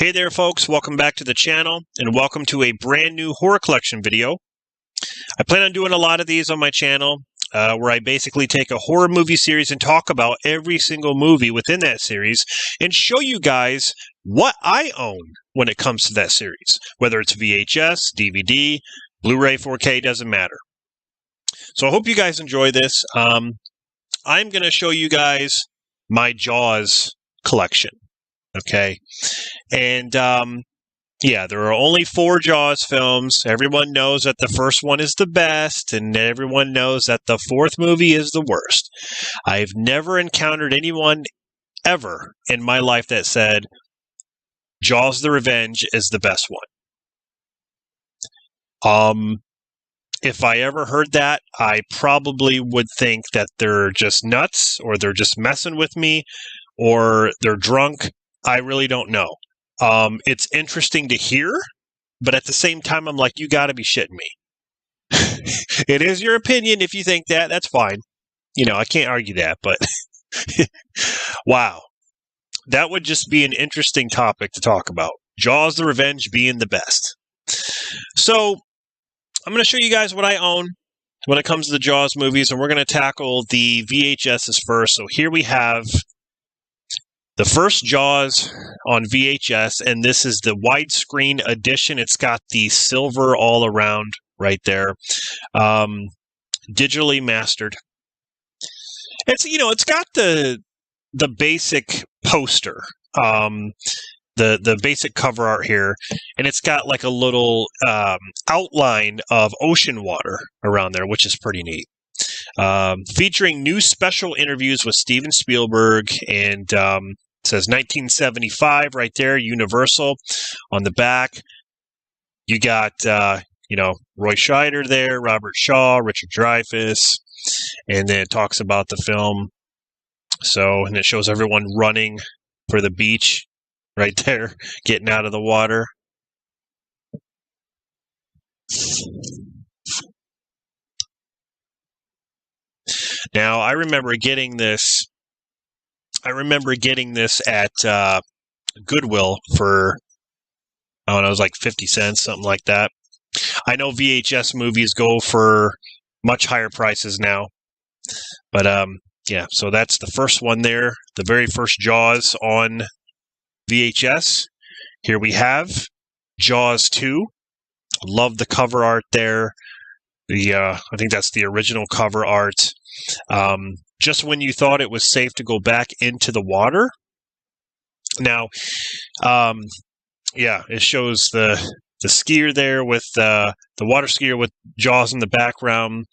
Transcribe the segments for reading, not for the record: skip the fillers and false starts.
Hey there folks, welcome back to the channel and welcome to a brand new horror collection video. I plan on doing a lot of these on my channel where I basically take a horror movie series and talk about every single movie within that series and show you guys what I own when it comes to that series. Whether it's VHS, DVD, Blu-ray, 4K, doesn't matter. So I hope you guys enjoy this. I'm going to show you guys my Jaws collection. Okay. And, yeah, there are only 4 Jaws films. Everyone knows that the first one is the best, and everyone knows that the 4th movie is the worst. I've never encountered anyone ever in my life that said Jaws the Revenge is the best one. If I ever heard that, I probably would think that they're just nuts, or they're just messing with me, or they're drunk. I really don't know. It's interesting to hear, but at the same time, I'm like, you got to be shitting me. It is your opinion. If you think that, that's fine. You know, I can't argue that, but wow. That would just be an interesting topic to talk about. Jaws the Revenge being the best. So I'm going to show you guys what I own when it comes to the Jaws movies, and we're going to tackle the VHSs first. So here we have the first Jaws on VHS, and this is the widescreen edition. It's got the silver all around right there, digitally mastered. It's got the basic poster, the basic cover art here, and it's got like a little outline of ocean water around there, which is pretty neat. Featuring new special interviews with Steven Spielberg, and it says 1975 right there, Universal on the back. You got, Roy Scheider there, Robert Shaw, Richard Dreyfuss, and then it talks about the film. So, and it shows everyone running for the beach right there, getting out of the water. Now, I remember getting this at Goodwill for, I don't know, it was like 50 cents, something like that. I know VHS movies go for much higher prices now. But, yeah, so that's the first one there. The very first Jaws on VHS. Here we have Jaws 2. Love the cover art there. I think that's the original cover art. Just when you thought it was safe to go back into the water. Now, yeah, it shows the skier there with the water skier with Jaws in the background.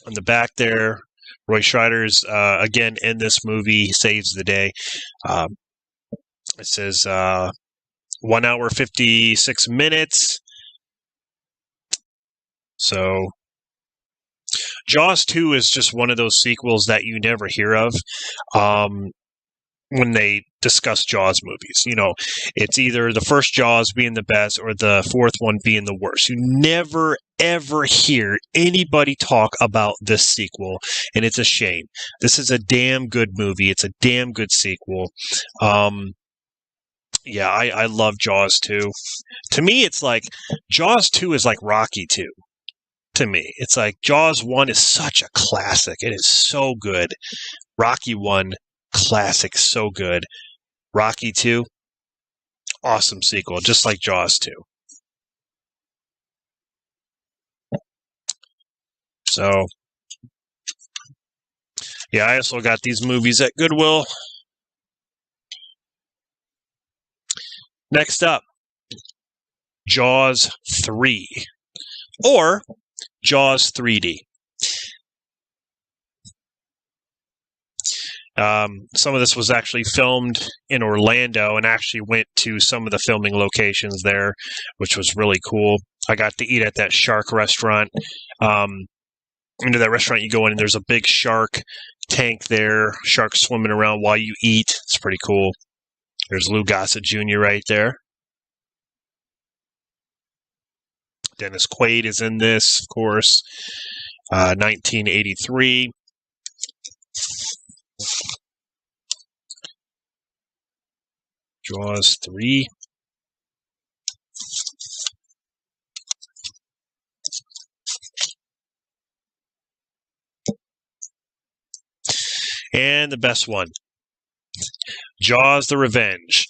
On the back there, Roy Scheider's again in this movie, he saves the day. It says 1 hour 56 minutes. So Jaws 2 is just one of those sequels that you never hear of when they discuss Jaws movies. You know, it's either the first Jaws being the best or the 4th one being the worst. You never, ever hear anybody talk about this sequel, and it's a shame. This is a damn good movie. It's a damn good sequel. Yeah, I love Jaws 2. To me, it's like Jaws 2 is like Rocky 2. To me, it's like Jaws 1 is such a classic. It is so good. Rocky 1, classic, so good. Rocky 2, awesome sequel, just like Jaws 2. So, yeah, I also got these movies at Goodwill. Next up, Jaws 3, or Jaws 3D. Some of this was actually filmed in Orlando, and actually went to some of the filming locations there, which was really cool. I got to eat at that shark restaurant. Into that restaurant you go in, and there's a big shark tank there, sharks swimming around while you eat. It's pretty cool. There's Lou Gossett Jr. right there. Dennis Quaid is in this, of course. 1983. Jaws 3. And the best one, Jaws the Revenge.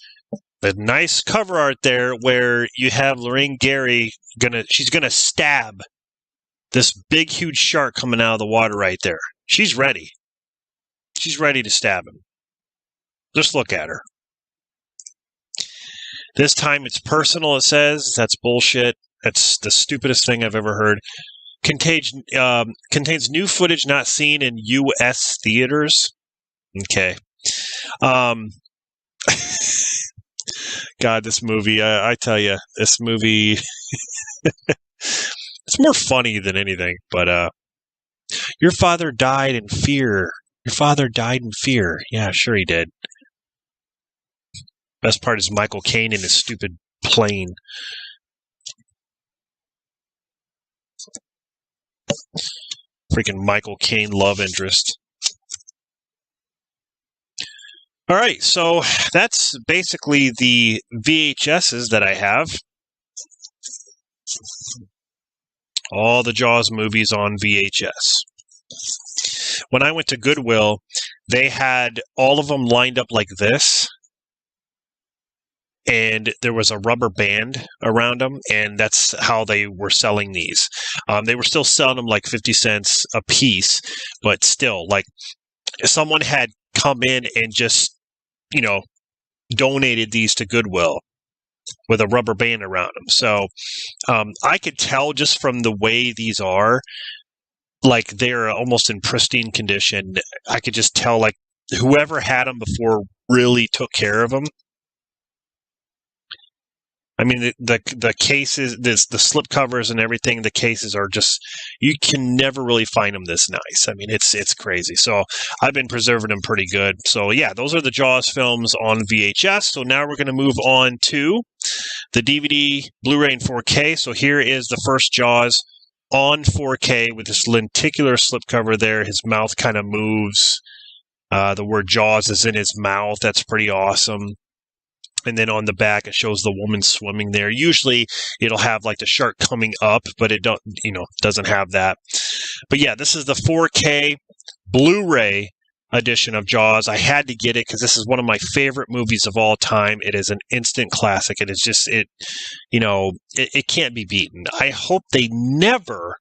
The nice cover art there where you have Lorraine Gary she's gonna stab this big, huge shark coming out of the water right there. She's ready. She's ready to stab him. Just look at her. This time it's personal, it says. That's bullshit. That's the stupidest thing I've ever heard. Contains new footage not seen in U.S. theaters. Okay. God, this movie, I tell you, this movie, it's more funny than anything. But your father died in fear. Your father died in fear. Yeah, sure he did. Best part is Michael Caine in his stupid plane. Freaking Michael Caine love interest. All right, so that's basically the VHSs that I have. All the Jaws movies on VHS. When I went to Goodwill, they had all of them lined up like this. And there was a rubber band around them, and that's how they were selling these. They were still selling them like 50 cents a piece, but still, like, someone had come in and just, donated these to Goodwill with a rubber band around them. So I could tell just from the way these are, like, they're almost in pristine condition. I could just tell, like, whoever had them before really took care of them. I mean, the cases, the slip covers and everything, the cases are just, you can never really find them this nice. I mean, it's crazy. So I've been preserving them pretty good. So yeah, those are the Jaws films on VHS. So now we're going to move on to the DVD, Blu-ray, and 4K. So here is the first Jaws on 4K with this lenticular slipcover there. His mouth kind of moves. The word Jaws is in his mouth. That's pretty awesome. And then on the back, it shows the woman swimming there. Usually, it'll have like the shark coming up, but it doesn't have that. But yeah, this is the 4K Blu-ray edition of Jaws. I had to get it because this is one of my favorite movies of all time. It is an instant classic. It is just it can't be beaten. I hope they never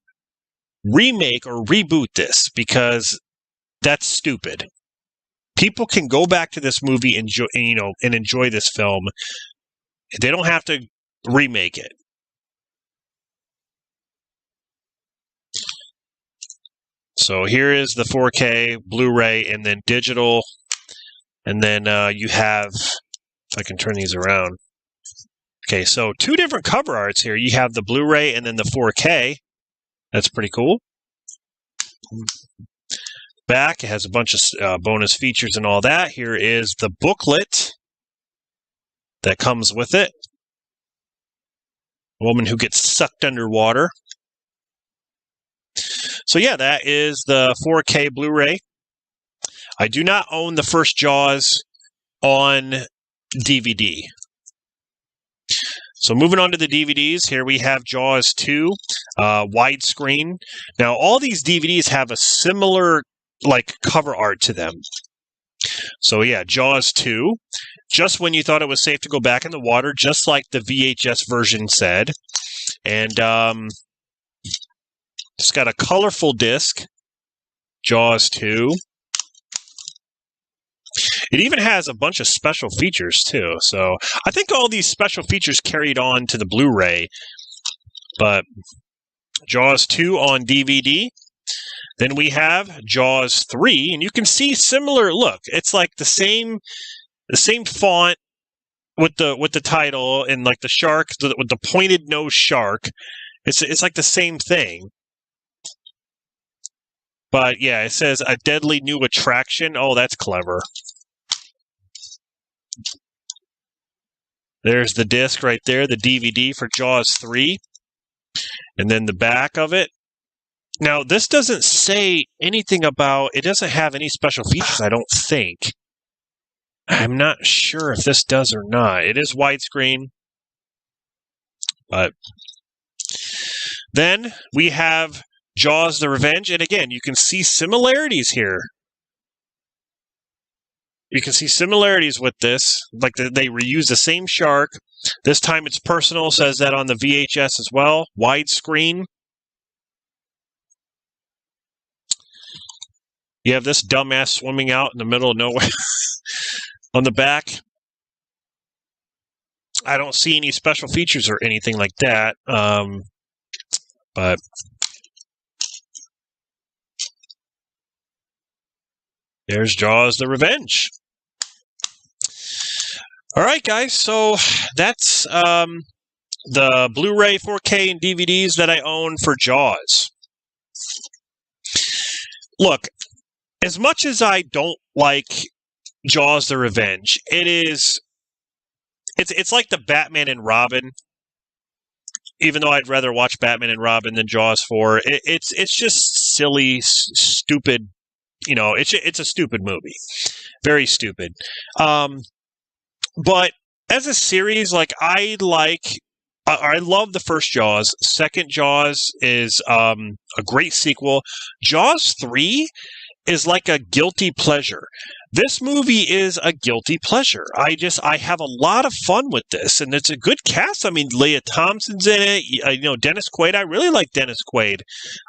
remake or reboot this because that's stupid. People can go back to this movie and enjoy this film. They don't have to remake it. So here is the 4K Blu-ray and then digital. And then you have, if I can turn these around. Okay, so two different cover arts here. You have the Blu-ray and then the 4K. That's pretty cool. Back, it has a bunch of bonus features and all that. Here is the booklet that comes with it. A woman who gets sucked underwater. So yeah, that is the 4K Blu-ray. I do not own the first Jaws on DVD. So moving on to the DVDs, here we have Jaws 2, widescreen. Now all these DVDs have a similar cover art to them. So yeah, Jaws 2. Just when you thought it was safe to go back in the water, just like the VHS version said. And it's got a colorful disc, Jaws 2. It even has a bunch of special features too. So I think all these special features carried on to the Blu-ray. But Jaws 2 on DVD. Then we have Jaws 3, and you can see similar look. It's like the same font with the title and like the shark with the pointed nose shark. It's like the same thing. But yeah, it says a deadly new attraction. Oh, that's clever. There's the disc right there, the DVD for Jaws 3. And then the back of it. Now, this doesn't say anything about, it doesn't have any special features, I don't think. I'm not sure if this does or not. It is widescreen. But then we have Jaws the Revenge. And again, you can see similarities here. You can see similarities with this. Like they reuse the same shark. This time it's personal, says that on the VHS as well. Widescreen. You have this dumbass swimming out in the middle of nowhere on the back. I don't see any special features or anything like that. But there's Jaws: The Revenge. All right, guys. So that's the Blu-ray, 4K, and DVDs that I own for Jaws. Look, as much as I don't like Jaws: The Revenge, it's like the Batman and Robin. Even though I'd rather watch Batman and Robin than Jaws 4, it's just silly, stupid. You know, it's a stupid movie, very stupid. But as a series, like I love the first Jaws. Second Jaws is a great sequel. Jaws 3 is like a guilty pleasure. This movie is a guilty pleasure. I have a lot of fun with this, and it's a good cast. I mean, Leah Thompson's in it. Dennis Quaid. I really like Dennis Quaid.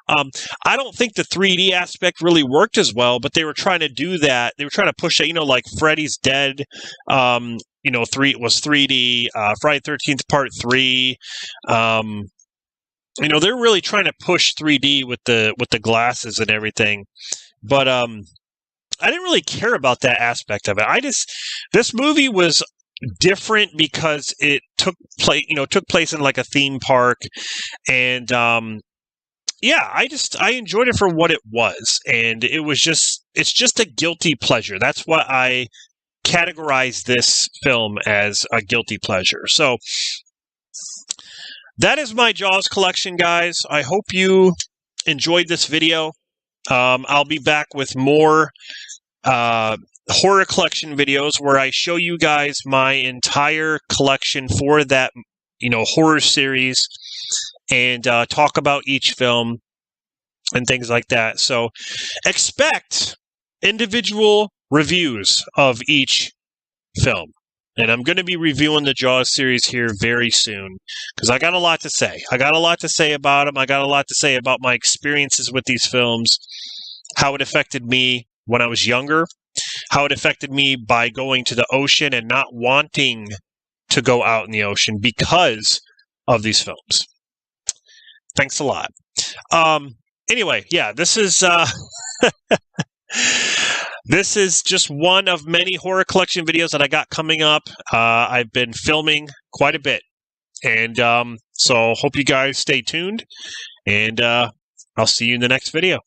I don't think the 3D aspect really worked as well, but they were trying to do that. They were trying to push it. Like Freddy's Dead. 3 was 3D. Friday the 13th Part 3. They're really trying to push 3D with the glasses and everything. But I didn't really care about that aspect of it. This movie was different because it took place in like a theme park, and I enjoyed it for what it was, and it's just a guilty pleasure. That's why I categorize this film as a guilty pleasure. So that is my Jaws collection, guys. I hope you enjoyed this video. I'll be back with more horror collection videos where I show you guys my entire collection for that, horror series, and talk about each film and things like that. So expect individual reviews of each film. And I'm going to be reviewing the Jaws series here very soon because I got a lot to say. I got a lot to say about them. I got a lot to say about my experiences with these films, how it affected me when I was younger, how it affected me by going to the ocean and not wanting to go out in the ocean because of these films. Thanks a lot. Anyway, yeah, this is this is just one of many horror collection videos that I got coming up. I've been filming quite a bit, and so hope you guys stay tuned, and I'll see you in the next video.